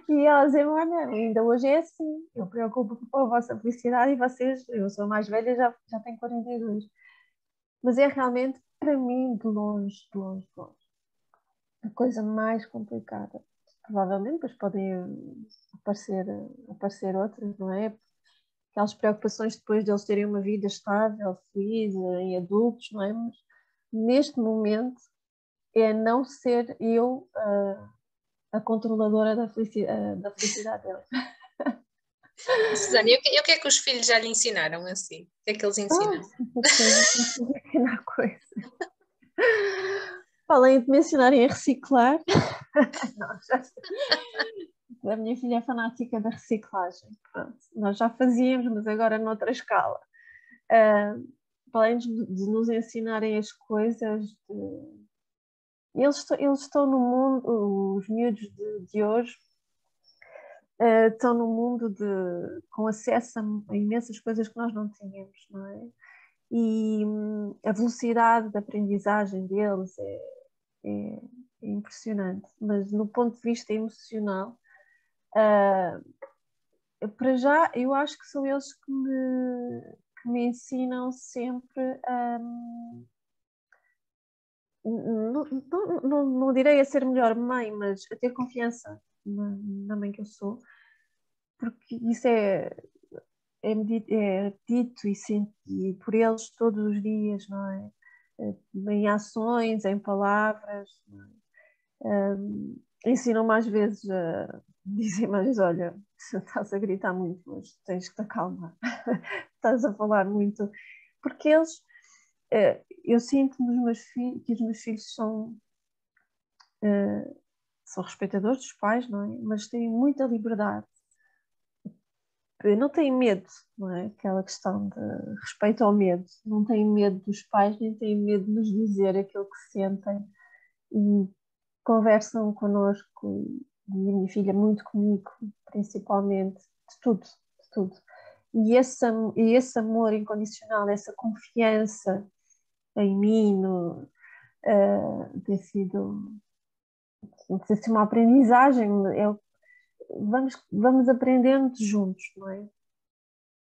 E ela dizia, olha, ainda hoje é assim, eu preocupo-me com a vossa felicidade e vocês, eu sou mais velha, já tenho 42. Mas é realmente, para mim, de longe, de longe, de longe, a coisa mais complicada. Provavelmente, depois podem aparecer outras, não é? Aquelas preocupações depois de eles terem uma vida estável, feliz, em adultos, não é? Mas neste momento é não ser eu a controladora da felicidade deles. Susana, e o que é que os filhos já lhe ensinaram assim? O que é que eles ensinam? Pequena coisa. Além de me ensinarem a reciclar, não, a minha filha é fanática da reciclagem. Pronto, nós já fazíamos, mas agora noutra escala. Além de nos ensinarem as coisas, eles estão no mundo, os miúdos de hoje estão no mundo com acesso a imensas coisas que nós não tínhamos, não é? E a velocidade de aprendizagem deles é impressionante, mas no ponto de vista emocional, para já eu acho que são eles que me ensinam sempre a. Não direi a ser melhor mãe, mas a ter confiança na mãe que eu sou, porque isso é dito e por eles todos os dias, não é? Em ações, em palavras. Ensinam mais vezes dizem mais, olha, estás a gritar muito, mas tens que te acalmar, estás a falar muito, porque eles, eu sinto nos meus filhos que os meus filhos são respeitadores dos pais, não é? Mas têm muita liberdade, não têm medo, não é? Aquela questão de respeito ao medo, não têm medo dos pais, nem têm medo de nos dizer aquilo que sentem e conversam connosco e a minha filha muito comigo, principalmente, de tudo, de tudo. E esse amor incondicional, essa confiança em mim, tem sido uma aprendizagem. Vamos aprendendo juntos, não é?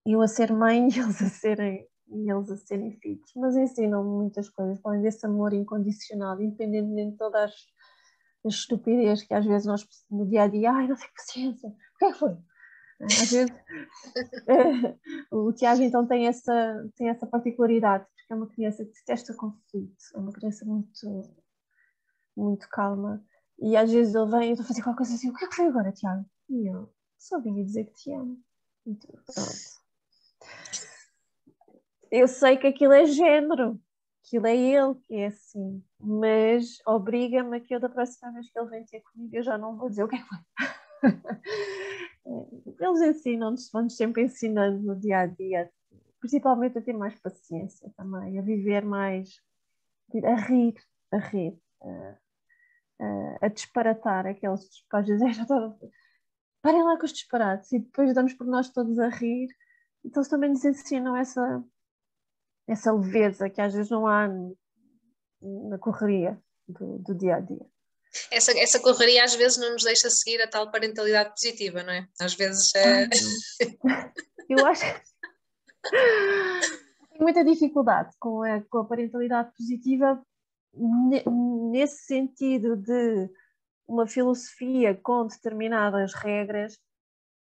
Eu a ser mãe e eles a serem filhos, mas ensinam-me muitas coisas, além desse amor incondicional, independentemente de todas as estupidez que às vezes nós no dia a dia, ai, não tenho paciência, o que é que foi? Às vezes o Tiago então tem essa particularidade, porque é uma criança que detesta conflito, é uma criança muito, muito calma, e às vezes ele vem e eu estou a fazer qualquer coisa assim, o que é que foi agora, Tiago? E eu só vim dizer que te amo. Pronto. Eu sei que aquilo é género, aquilo é ele que é assim, mas obriga-me a que eu da próxima vez que ele vem ter comigo eu já não vou dizer o que é que foi. Eles ensinam-nos, vão-nos sempre ensinando no dia a dia, principalmente a ter mais paciência também, a viver mais, a rir, a rir, a disparatar aqueles disparates. Parem lá com os disparates e depois damos por nós todos a rir. Então eles também nos ensinam essa leveza que às vezes não há na correria do dia a dia. Essa correria às vezes não nos deixa seguir a tal parentalidade positiva, não é? Às vezes é... Eu acho que tenho muita dificuldade com a parentalidade positiva nesse sentido de uma filosofia com determinadas regras,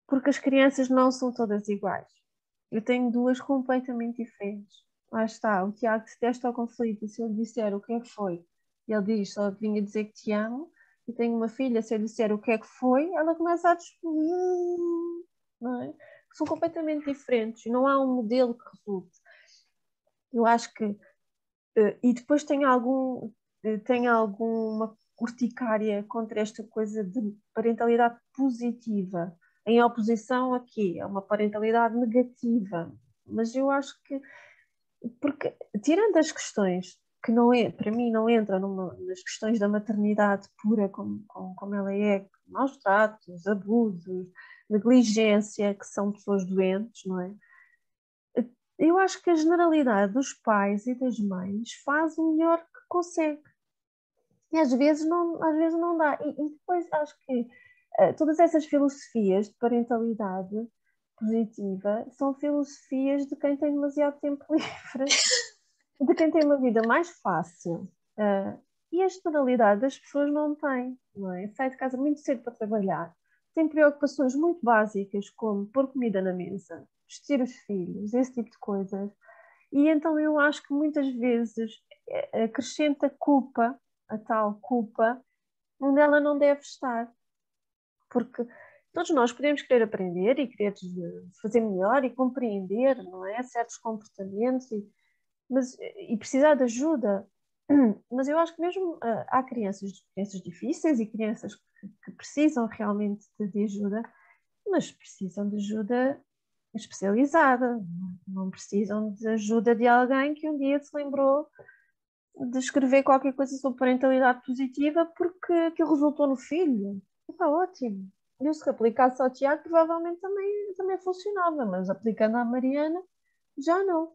porque as crianças não são todas iguais. Eu tenho duas completamente diferentes. Lá está, o Tiago detesta o conflito, e se eu lhe disser o que é que foi, ele diz, só vinha dizer que te amo, e tenho uma filha, se eu lhe disser o que é que foi, ela começa a não é? São completamente diferentes, não há um modelo que resulte. Eu acho que, e depois tenho alguma urticária contra esta coisa de parentalidade positiva, em oposição a quê? A uma parentalidade negativa. Mas eu acho que, porque tirando as questões que não é, para mim não entram nas questões da maternidade pura como ela é, maus tratos, abusos, negligência, que são pessoas doentes, não é? Eu acho que a generalidade dos pais e das mães faz o melhor que consegue. E às vezes não dá. E depois acho que todas essas filosofias de parentalidade positiva são filosofias de quem tem demasiado tempo livre, de quem tem uma vida mais fácil. E a generalidade das pessoas não tem, não é? Sai de casa muito cedo para trabalhar, tem preocupações muito básicas como pôr comida na mesa, vestir os filhos, esse tipo de coisas. E então eu acho que muitas vezes acrescenta culpa, a tal culpa, onde ela não deve estar. Porque todos nós podemos querer aprender e querer fazer melhor e compreender, não é? Certos comportamentos e precisar de ajuda. Mas eu acho que mesmo há crianças difíceis e crianças que precisam realmente de ajuda, mas precisam de ajuda especializada, não precisam de ajuda de alguém que um dia se lembrou de escrever qualquer coisa sobre parentalidade positiva porque aquilo resultou no filho. Está ótimo. Eu, se aplicasse ao Tiago, provavelmente também funcionava, mas aplicando à Mariana, já não.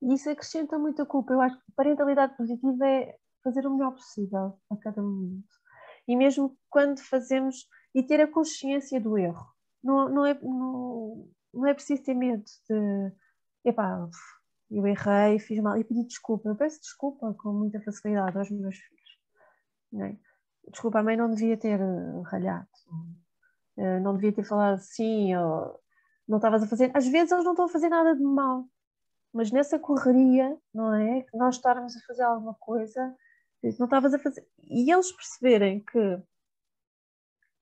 E isso acrescenta muita culpa. Eu acho que parentalidade positiva é fazer o melhor possível a cada momento. E mesmo quando fazemos, e ter a consciência do erro. Não é preciso ter medo de, epá, eu errei, fiz mal, e pedir desculpa. Eu peço desculpa com muita facilidade aos meus filhos. Não é? Desculpa, a mãe não devia ter ralhado. Não devia ter falado assim, ou não estavas a fazer. Às vezes eles não estão a fazer nada de mal, mas nessa correria, não é? Que nós estarmos a fazer alguma coisa, não estavas a fazer. E eles perceberem que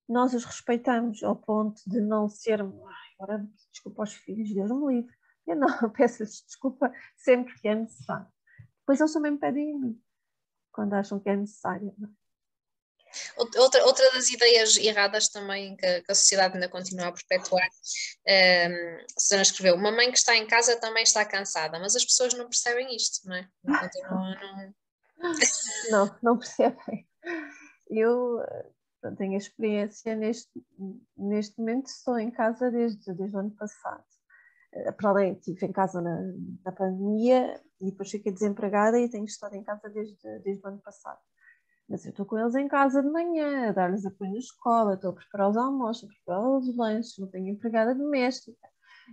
nós os respeitamos ao ponto de não sermos, agora desculpa aos filhos, Deus me livre. Eu não, eu peço-lhes desculpa sempre que é necessário. Depois eles também me pedem a mim, quando acham que é necessário. Não é? Outra das ideias erradas também que a sociedade ainda continua a perpetuar, a Susana escreveu, uma mãe que está em casa também está cansada, mas as pessoas não percebem isto, não é? Não percebem. Eu tenho experiência neste momento, estou em casa desde o ano passado. Para além, estive em casa na pandemia e depois fiquei desempregada e tenho estado em casa desde o ano passado. Mas eu estou com eles em casa de manhã, a dar-lhes apoio na escola, estou a preparar os almoços, a preparar os lanches, não tenho empregada doméstica.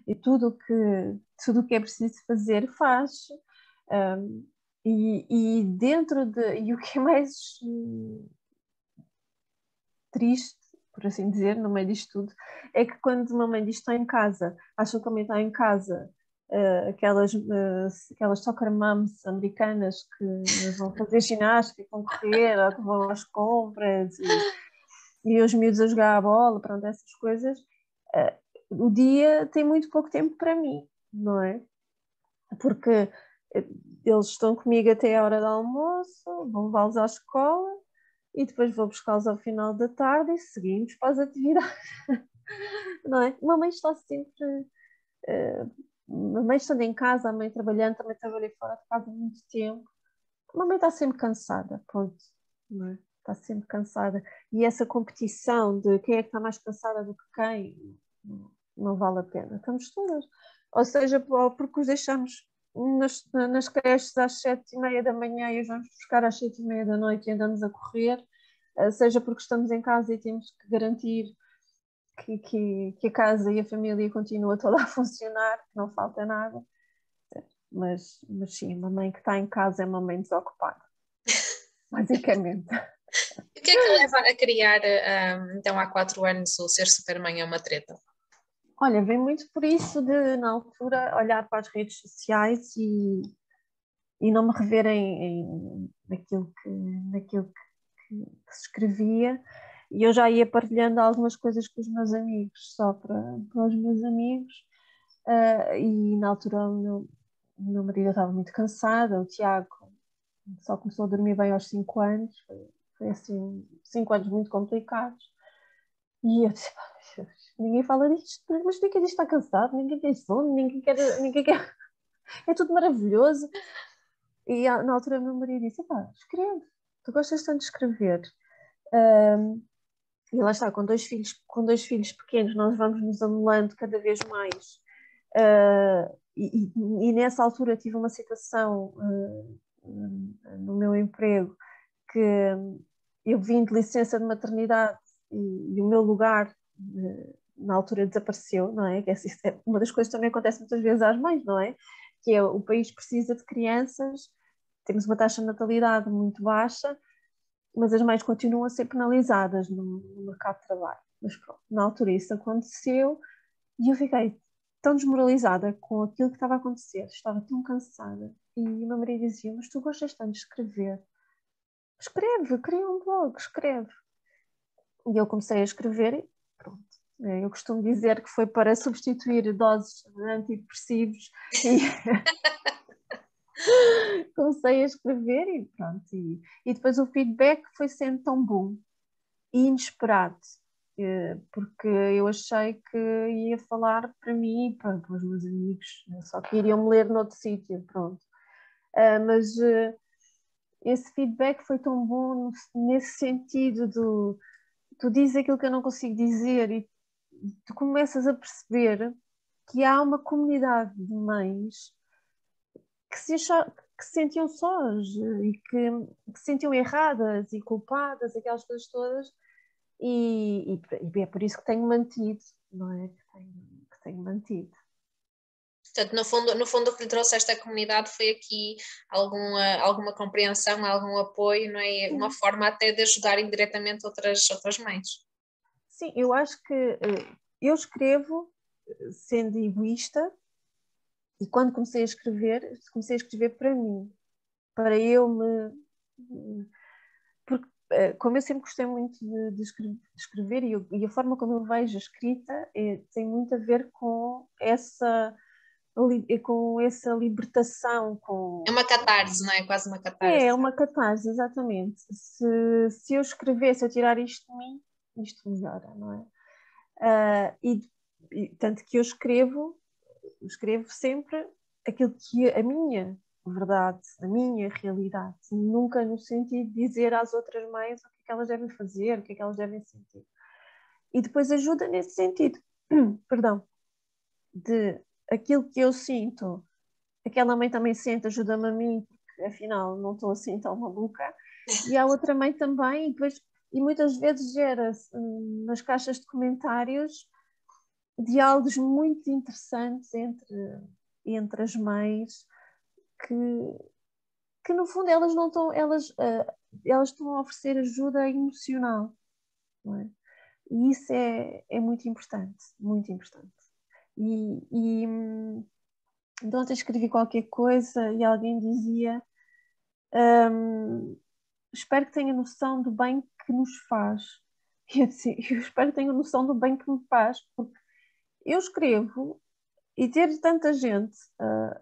E tudo o que é preciso fazer faz. E o que é mais triste, por assim dizer, no meio disto tudo, é que quando uma mãe diz que está em casa, acham que a mãe está em casa, aquelas soccer moms americanas que vão fazer ginástica, que vão correr, ou que vão às compras e os miúdos a jogar a bola, pronto, essas coisas. o dia tem muito pouco tempo para mim, não é? Porque eles estão comigo até a hora do almoço, vou levá-los à escola e depois vou buscá-los ao final da tarde e seguimos para as atividades, não é? Uma mãe está sempre... a mãe estando em casa, a mãe trabalhando, também trabalhei fora de casa há muito tempo. A mãe está sempre cansada, ponto, não é? Está sempre cansada. E essa competição de quem é que está mais cansada do que quem, não vale a pena. Estamos todas. Ou seja, porque os deixamos nas creches às 7h30 da manhã e os vamos buscar às 7h30 da noite e andamos a correr, seja porque estamos em casa e temos que garantir que a casa e a família continua toda a funcionar, que não falta nada. Mas sim, uma mãe que está em casa é uma mãe desocupada, basicamente. E o que é que leva a criar, então, há 4 anos, o Ser Supermãe é uma treta? Olha, vem muito por isso de, na altura, olhar para as redes sociais e não me rever naquilo que se escrevia. E eu já ia partilhando algumas coisas com os meus amigos, só para os meus amigos. E na altura o meu marido estava muito cansado, o Tiago só começou a dormir bem aos 5 anos. Foi assim, 5 anos muito complicados. E eu disse, ninguém fala disto, mas ninguém diz que está cansado, ninguém tem sono, ninguém quer, é tudo maravilhoso. E na altura o meu marido disse, pá, escreve, tu gostas tanto de escrever. E lá está, com dois filhos pequenos, nós vamos nos anulando cada vez mais. E nessa altura tive uma situação no meu emprego que eu vim de licença de maternidade e o meu lugar na altura desapareceu, não é? Que é uma das coisas que também acontece muitas vezes às mães, não é? Que é o país precisa de crianças, temos uma taxa de natalidade muito baixa, mas as mães continuam a ser penalizadas no mercado de trabalho. Mas pronto, na altura isso aconteceu e eu fiquei tão desmoralizada com aquilo que estava a acontecer, estava tão cansada. E o meu marido dizia, mas tu gostas tanto de escrever, escreve, cria um blog, escreve. E eu comecei a escrever e pronto. Eu costumo dizer que foi para substituir doses de antidepressivos e comecei a escrever e pronto. E depois o feedback foi sendo tão bom e inesperado, porque eu achei que ia falar para mim e para os meus amigos, só que iriam-me ler noutro sítio, pronto. Mas esse feedback foi tão bom nesse sentido do tu dizes aquilo que eu não consigo dizer e tu começas a perceber que há uma comunidade de mães que se sentiam sós e que se sentiam erradas e culpadas, aquelas coisas todas, e é por isso que tenho mantido, não é? Que tenho mantido. Portanto, no fundo, o que lhe trouxe esta comunidade foi aqui alguma compreensão, algum apoio, não é? Uma forma até de ajudar indiretamente outras mães. Sim, eu acho que eu escrevo sendo egoísta e quando comecei a escrever para mim, para eu me. Porque, como eu sempre gostei muito de escrever e a forma como eu vejo a escrita tem muito a ver com essa libertação, É uma catarse, não é? Quase uma É catarse. uma catarse, exatamente. Se eu escrever, se eu tirar isto de mim, isto melhora, não é? Tanto que eu escrevo sempre aquilo que é a minha verdade, a minha realidade, nunca no sentido de dizer às outras mães o que é que elas devem fazer, o que é que elas devem sentir. E depois ajuda nesse sentido, perdão, de aquilo que eu sinto, aquela mãe também sente, ajuda-me a mim, porque afinal não estou assim tão maluca, e a outra mãe também, e muitas vezes gera-se nas caixas de comentários diálogos muito interessantes entre as mães que, que no fundo elas não estão, elas estão a oferecer ajuda emocional, não é? E isso é muito importante, muito importante. Então ontem escrevi qualquer coisa e alguém dizia espero que tenha noção do bem que nos faz. E eu disse, eu espero que tenha noção do bem que me faz, porque eu escrevo e ter tanta gente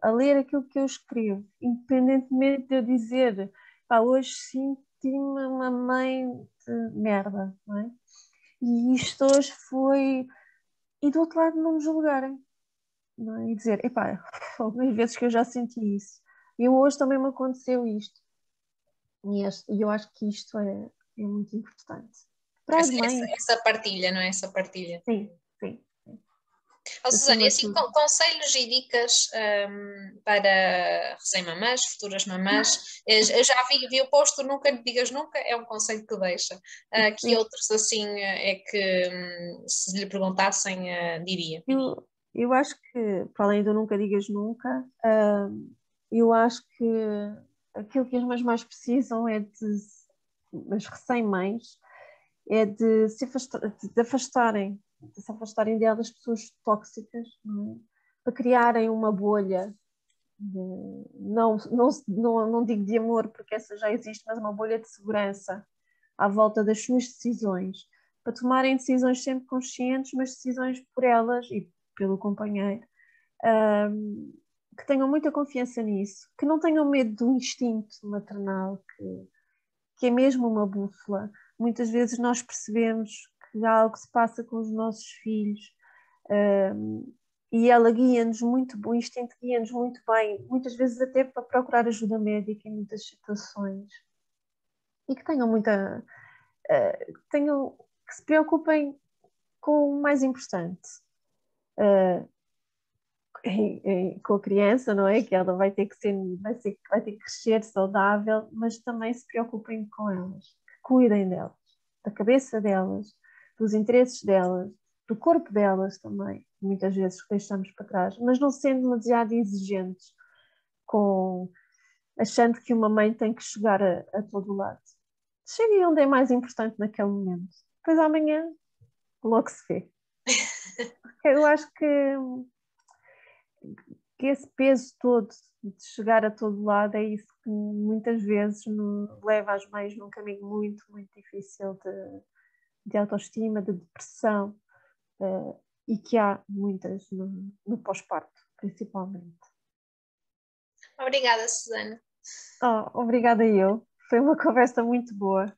a ler aquilo que eu escrevo, independentemente de eu dizer, pá, hoje senti-me uma mãe de merda, não é? E isto hoje foi. E do outro lado não me julgarem, não é? E dizer, epá, algumas vezes que eu já senti isso. E hoje também me aconteceu isto. E eu acho que isto é muito importante. Para as mães, Essa partilha, não é? Essa partilha. sim, sim. Oh, Susana, e Acima de assim, tudo. conselhos e dicas para recém-mamãs, futuras mamãs. Eu já vi o posto Nunca lhe digas nunca, é um conselho que deixa. Que Sim. outros assim é que se lhe perguntassem, diria? Eu acho que, para além do nunca digas nunca, eu acho que aquilo que as mães mais precisam é as recém-mães, é de se afastarem delas pessoas tóxicas, não é? Para criarem uma bolha, não digo de amor, porque essa já existe, mas uma bolha de segurança à volta das suas decisões, para tomarem decisões sempre conscientes, mas decisões por elas e pelo companheiro, que tenham muita confiança nisso, que não tenham medo do instinto maternal, que é mesmo uma bússola. Muitas vezes nós percebemos que algo se passa com os nossos filhos, e ela guia-nos muito, o instinto guia-nos muito bem, muitas vezes até para procurar ajuda médica em muitas situações. E que tenham muita. Que se preocupem com o mais importante, com a criança, não é? Que ela vai ter que vai ter que crescer saudável, mas também se preocupem com elas, que cuidem delas, da cabeça delas, dos interesses delas, do corpo delas também, muitas vezes deixamos para trás, mas não sendo demasiado exigentes, com achando que uma mãe tem que chegar a todo lado. Cheguem onde é mais importante naquele momento. Depois amanhã logo se vê. Eu acho que esse peso todo de chegar a todo lado é isso que muitas vezes leva as mães num caminho muito, muito difícil de autoestima, de depressão, e que há muitas no pós-parto, principalmente. Obrigada, Susana. Oh, obrigada eu. Foi uma conversa muito boa.